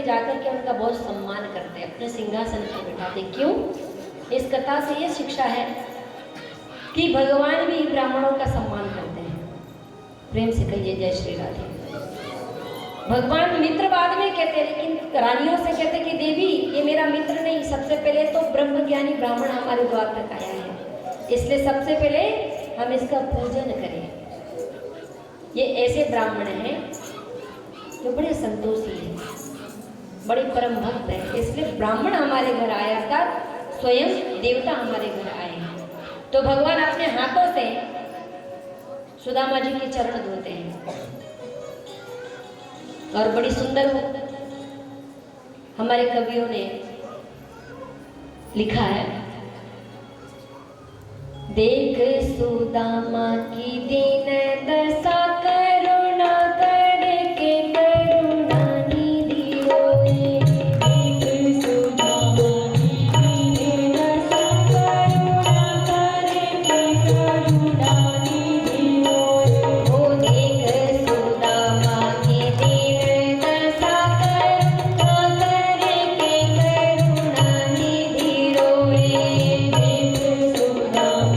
भी जाकर के उनका बहुत सम्मान करते, अपने सिंहासन पर बिठाते। क्यों? इस कथा से ये शिक्षा है कि भगवान भी ब्राह्मणों का सम्मान करते हैं। प्रेम से कहिए जय श्री राधे। भगवान मित्र बाद में कहते, लेकिन रानियों से कहते कि देवी ये मेरा मित्र नहीं, सबसे पहले तो ब्रह्मज्ञानी ब्राह्मण हमारे द्वार तक आया है, इसलिए सबसे पहले हम इसका पूजन करें। ये ऐसे ब्राह्मण हैं जो बड़े संतोषी हैं, बड़े परम भक्त हैं, इसलिए ब्राह्मण हमारे घर आए अर्थात स्वयं देवता हमारे घर आए हैं। तो भगवान अपने हाथों से सुदामा जी के चरण धोते हैं और बड़ी सुंदर हमारे कवियों ने लिखा है, देख सुदामा की दीन दशा करुणा करके करुणा निधि होए। देख सुदामा की दीन दशा करुणा करके करुणा निधि होए। ओ देख सुदामा की दीन दशा करुणा करके करुणा निधि होए। देख सुदामा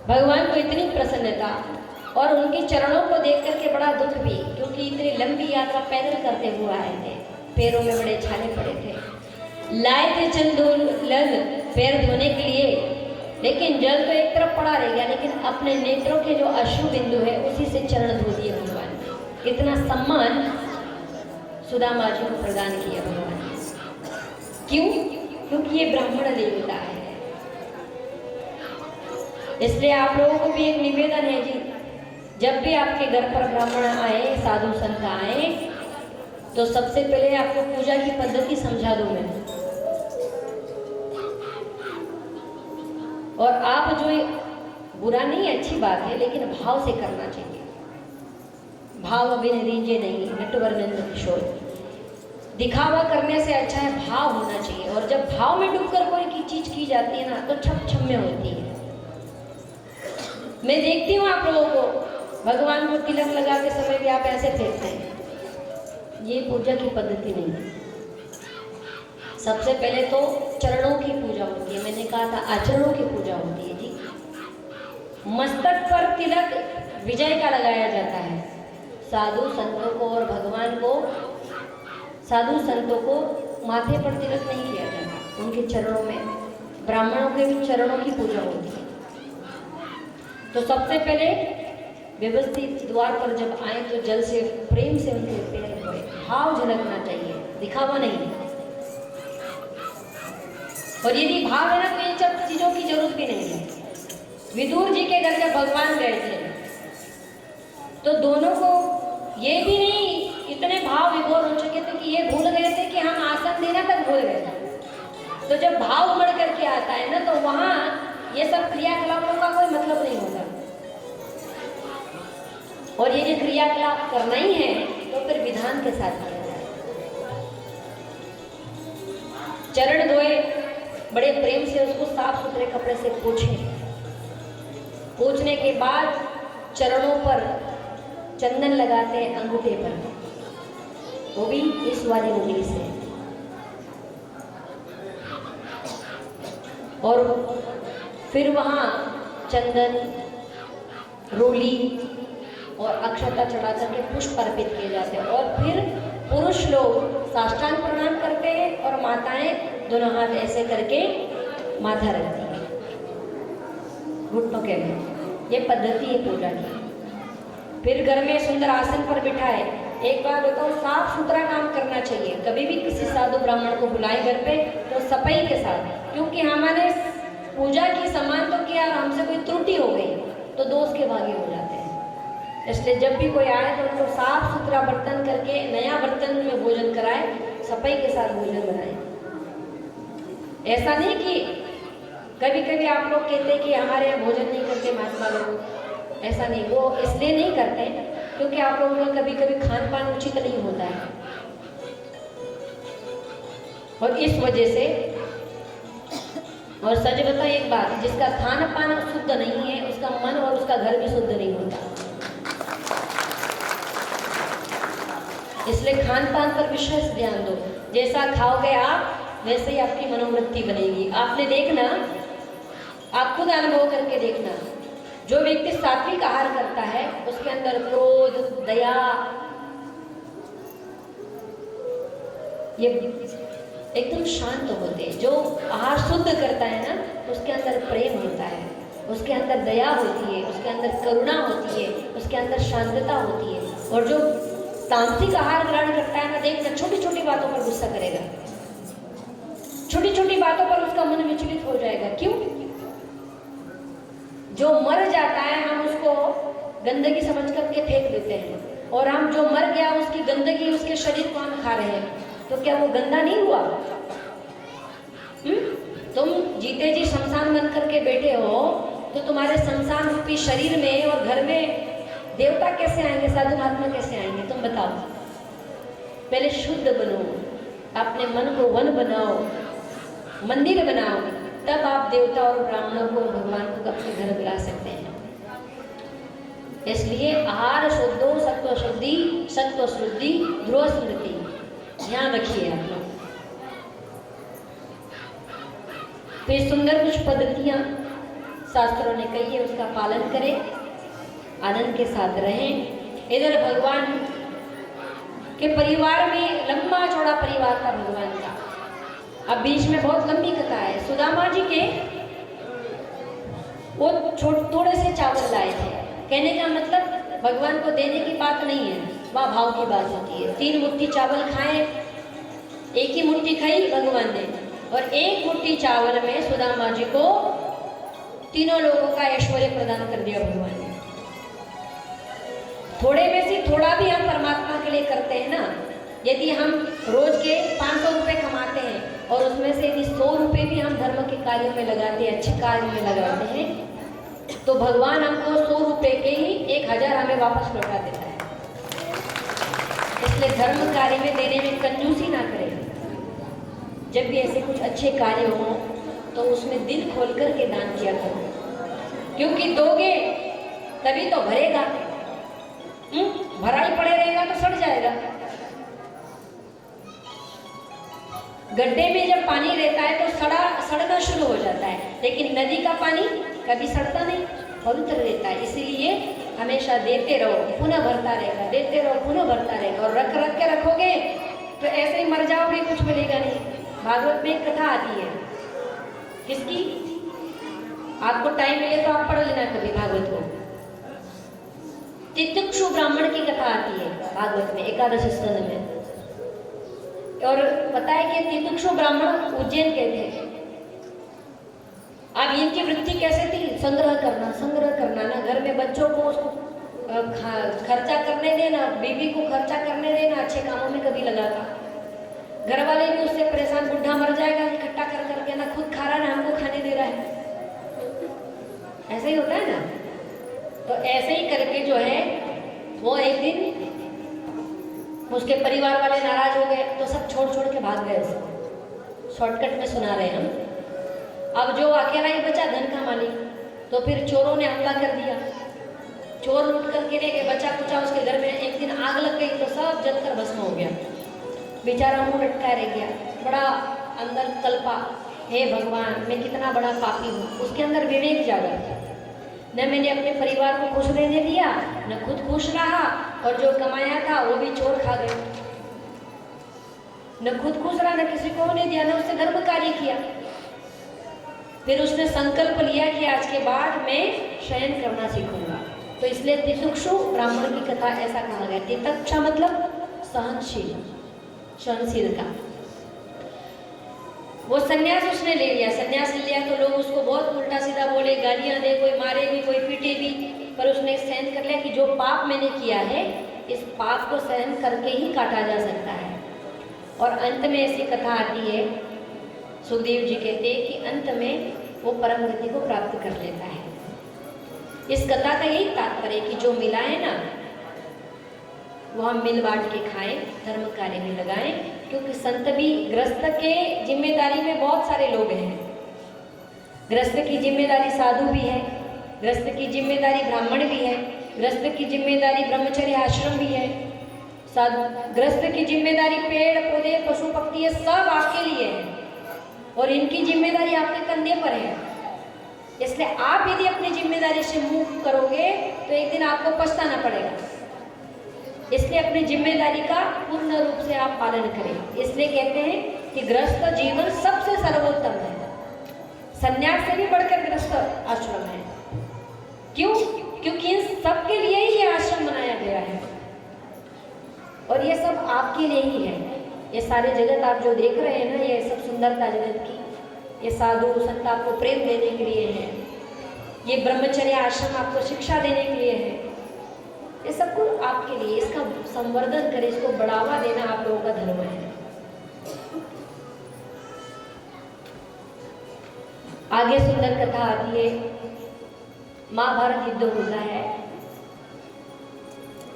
भगवान को इतनी प्रसन्नता और उनके चरणों को देख करके बड़ा दुख भी, क्योंकि इतनी लंबी यात्रा पैदल करते हुए आए थे, पैरों में बड़े छाले पड़े थे, लाए थे चंदूल लग पैर धोने के लिए, लेकिन जल तो एक तरफ पड़ा रह गया, लेकिन अपने नेत्रों के जो अश्रु बिंदु है उसी से चरण धो दिए भगवान ने। इतना सम्मान सुदामा जी को प्रदान किया भगवान ने। क्यों? क्योंकि ये ब्राह्मण देवता है। इसलिए आप लोगों को भी एक निवेदन है जी, जब भी आपके घर पर ब्राह्मण आए, साधु संत आए, तो सबसे पहले आपको पूजा की पद्धति समझा दूं मैं। और आप जो बुरा नहीं, अच्छी बात है, लेकिन भाव से करना चाहिए। भाव बिन रीझे नहीं, नटवर नंद किशोर। दिखावा करने से अच्छा है भाव होना चाहिए, और जब भाव में डूबकर कोई चीज की जाती है ना, तो छप छप में होती है। मैं देखती हूँ आप लोगों को भगवान को तिलक लगा के समय भी आप ऐसे फेंकते हैं, ये पूजा की पद्धति नहीं है। सबसे पहले तो चरणों की पूजा होती है, मैंने कहा था आचरणों की पूजा होती है जी। मस्तक पर तिलक विजय का लगाया जाता है। साधु संतों को और भगवान को, साधु संतों को माथे पर तिलक नहीं किया जाता, उनके चरणों में, ब्राह्मणों के भी चरणों की पूजा होती है। तो सबसे पहले व्यवस्थित द्वार पर जब आए तो जल से प्रेम से उनके पैर धोए, भाव झलकना चाहिए, दिखावा नहीं। और यदि भाव है ना तो इन सब चीजों की जरूरत भी नहीं है। विदुर जी के घर जब भगवान गए थे तो दोनों को ये भी नहीं, इतने भाव विभोर हो चुके थे कि ये भूल गए थे कि हम आसन देना तक भूल गए थे। तो जब भाव उमड़ करके आता है ना, तो वहां ये सब क्रियाकलापों का कोई मतलब नहीं होता। और ये जो क्रियाकलाप करना ही है तो फिर विधान के साथ किया जाए। चरण धोए, बड़े प्रेम से उसको साफ सुथरे कपड़े से पोछे। पोछने के बाद चरणों पर चंदन लगाते हैं, अंगूठे पर, वो भी इस वाली उंगली से। और फिर वहाँ चंदन, रोली और अक्षता चढ़ा करके पुष्प अर्पित किए जाते हैं। और फिर पुरुष लोग साष्टांग प्रणाम करते हैं और माताएं दोनों हाथ ऐसे करके माथा रखती हैं घुटनों के में। ये पद्धति है पूजा की। फिर घर में सुंदर आसन पर बिठाए। एक बात बताओ, साफ सुथरा काम करना चाहिए। कभी भी किसी साधु ब्राह्मण को बुलाए घर पे तो सफाई के साथ, क्योंकि हमारे पूजा की समान तो किया और हमसे कोई त्रुटि हो गई तो दोष के भागी हो जाते हैं। इसलिए जब भी कोई आए तो उनको साफ सुथरा बर्तन करके, नया बर्तन सफाई के साथ भोजन बनाएं। ऐसा नहीं कि कभी कभी आप लोग कहते हैं कि हमारे यहाँ भोजन नहीं करते महात्मा लोग, ऐसा नहीं, वो इसलिए नहीं करते क्योंकि आप लोगों का कभी कभी खान पान उचित नहीं होता है, और इस वजह से। और सच बता एक बात, जिसका खान पान शुद्ध नहीं है उसका मन और उसका घर भी शुद्ध नहीं होता। इसलिए खान पान पर विशेष ध्यान दो। जैसा खाओगे आप वैसे ही आपकी मनोवृत्ति बनेगी। आपने देखना, आप खुद अनुभव करके देखना, जो व्यक्ति सात्विक आहार करता है उसके अंदर क्रोध, दया, ये एकदम शांत होते हैं। जो आहार शुद्ध करता है ना उसके अंदर प्रेम होता है, उसके अंदर दया होती है, उसके अंदर करुणा होती है, उसके अंदर शांतता होती है। और जो तामसिक आहार ग्रहण करता है ना, देखना छोटी छोटी बातों पर गुस्सा करेगा, छोटी छोटी बातों पर उसका मन विचलित हो जाएगा। क्यों? जो मर जाता है हम उसको गंदगी समझ करके फेंक देते हैं, और हम जो मर गया उसकी गंदगी, उसके शरीर को हम खा रहे हैं, तो क्या वो गंदा नहीं हुआ? तुम जीते जी शमशान बन करके बैठे हो, तो तुम्हारे शमशान रूपी शरीर में और घर में देवता कैसे आएंगे, साधु महात्मा कैसे आएंगे? तुम बताओ। पहले शुद्ध बनो, अपने मन को वन बनाओ, मंदिर बनाओ, तब आप देवता और ब्राह्मणों को, भगवान को अपने घर बुला सकते हैं। इसलिए आहार शुद्धो सत्व शुद्धि, सत्व शुद्धि ध्रुव स्मृति, ध्यान रखिए आप लोग। तो ये सुंदर कुछ पद्धतियां शास्त्रों ने कही है, उसका पालन करें, आनंद के साथ रहें। इधर भगवान के परिवार में लंबा चौड़ा परिवार था भगवान का। अब बीच में बहुत लंबी कथा है। सुदामा जी के वो थोड़े से चावल लाए थे। कहने का मतलब भगवान को देने की बात नहीं है, वह भाव की बात होती है। 3 मुट्ठी चावल खाए, एक ही मुट्ठी खाई भगवान ने, और 1 मुट्ठी चावल में सुदामा जी को तीनों लोगों का ऐश्वर्य प्रदान कर दिया भगवान ने। थोड़े में से थोड़ा भी हम परमात्मा के लिए करते हैं ना, यदि हम रोज के 500 रुपये कमाते हैं और उसमें से यदि 100 रुपये भी हम धर्म के कार्य में लगाते हैं, अच्छे कार्य में लगाते हैं, तो भगवान हमको 100 रुपये के ही 1000 हमें वापस लौटा देता है। इसलिए धर्म कार्य में देने में कंजूसी ना करें। जब भी ऐसे कुछ अच्छे कार्य हो तो उसमें दिल खोल कर के दान किया करो, क्योंकि दोगे तभी तो भरेगा। भरा ही पड़े रहेगा तो सड़ जाएगा। गड्ढे में जब पानी रहता है तो सड़ना शुरू हो जाता है, लेकिन नदी का पानी कभी सड़ता नहीं, पवित्र रहता है। इसीलिए हमेशा देते रहो, पुनः भरता रहेगा, देते रहो, पुनः भरता रहेगा। और रख रख के रखोगे तो ऐसे ही मर जाओगे, कुछ मिलेगा नहीं। भागवत में एक कथा आती है, किसकी? आपको टाइम मिले तो आप पढ़ लेना कभी भागवत को। तितिक्षु ब्राह्मण की कथा आती है भागवत में, एकादश स्कंद में। और पता है कि तितिक्षु ब्राह्मण उज्जैन के थे। अब इनकी वृत्ति कैसे थी? संग्रह करना ना, घर में बच्चों को उसको खर्चा करने देना, बीवी को खर्चा करने देना, अच्छे कामों में कभी लगाता। घर वाले भी उससे परेशान, बुढ़ा मर जाएगा इकट्ठा कर करके, ना खुद खा रहा है ना हमको खाने दे रहा है। ऐसे ही होता है ना। तो ऐसे ही करके जो है वो एक दिन उसके परिवार वाले नाराज हो गए, तो सब छोड़ छोड़ के भाग गए। शॉर्टकट में सुना रहे हम। अब जो अकेला ही बचा धन का मालिक, तो फिर चोरों ने हमला कर दिया। चोर लूट करके ले गए, बचा कुचा उसके घर में। एक दिन आग लग गई तो सब जलकर भस्म हो गया। बेचारा मुंह लटका रह गया, बड़ा अंदर कल्पा, हे भगवान मैं कितना बड़ा पापी हूँ। उसके अंदर विवेक जागा, न मैंने अपने परिवार को खुश रहने दिया, न खुद खुश रहा, और जो कमाया था वो भी चोर खा गए। न खुद खुश रहा, न किसी को होने दिया, न उससे धर्म कार्य किया। फिर उसने संकल्प लिया कि आज के बाद मैं शयन करना सीखूंगा। तो इसलिए तितिक्षु ब्राह्मण की कथा ऐसा कहा गया। तितिक्षा मतलब सहनशील, सहनशीलता। वो सन्यास उसने ले लिया। सन्यास लिया तो लोग उसको बहुत उल्टा सीधा बोले, गालियां दे, कोई मारे भी, कोई पीटे भी, पर उसने सहन कर लिया कि जो पाप मैंने किया है, इस पाप को सहन करके ही काटा जा सकता है। और अंत में ऐसी कथा आती है, सुखदेव जी कहते हैं कि अंत में वो परम गति को प्राप्त कर लेता है। इस कथा का यही तात्पर्य कि जो मिला है ना वो हम मिल बांट के खाएं, धर्म कार्य में लगाएं, क्योंकि संत भी गृहस्थ के जिम्मेदारी में बहुत सारे लोग हैं। गृहस्थ की जिम्मेदारी साधु भी है, गृहस्थ की जिम्मेदारी ब्राह्मण भी है, गृहस्थ की जिम्मेदारी ब्रह्मचर्य आश्रम भी है, गृहस्थ की जिम्मेदारी पेड़ पौधे पशु पक्षी ये सब आपके लिए है और इनकी जिम्मेदारी आपके कंधे पर है। इसलिए आप यदि अपनी जिम्मेदारी से मुंह करोगे तो एक दिन आपको पछताना पड़ेगा। इसलिए अपनी जिम्मेदारी का पूर्ण रूप से आप पालन करें। इसलिए कहते हैं कि गृहस्थ जीवन सबसे सर्वोत्तम है, संन्यास से भी बढ़कर गृहस्थ आश्रम है। क्यों? क्योंकि इन सबके लिए ही ये आश्रम बनाया गया है और ये सब आपके लिए ही है। ये सारे जगत आप जो देख रहे हैं ना, ये सब सुंदरता जगत की, ये साधु संत आपको प्रेम देने के लिए है, ये ब्रह्मचर्य आश्रम आपको शिक्षा देने के लिए है, ये सब कुछ आपके लिए। इसका संवर्धन करें, इसको बढ़ावा देना आप लोगों का धर्म है। आगे सुंदर कथा आती है, महाभारत युद्ध होता है,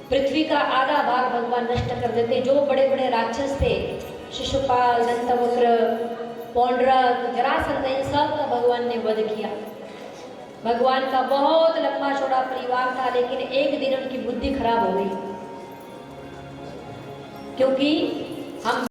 पृथ्वी का आधा भाग भगवान नष्ट कर देते। जो बड़े बड़े राक्षस थे, शिशुपाल, दंतवक्र, पौंड्रक, जरासंध, इन सब का भगवान ने वध किया। भगवान का बहुत लंबा चौड़ा परिवार था, लेकिन एक दिन उनकी बुद्धि खराब हो गई, क्योंकि हम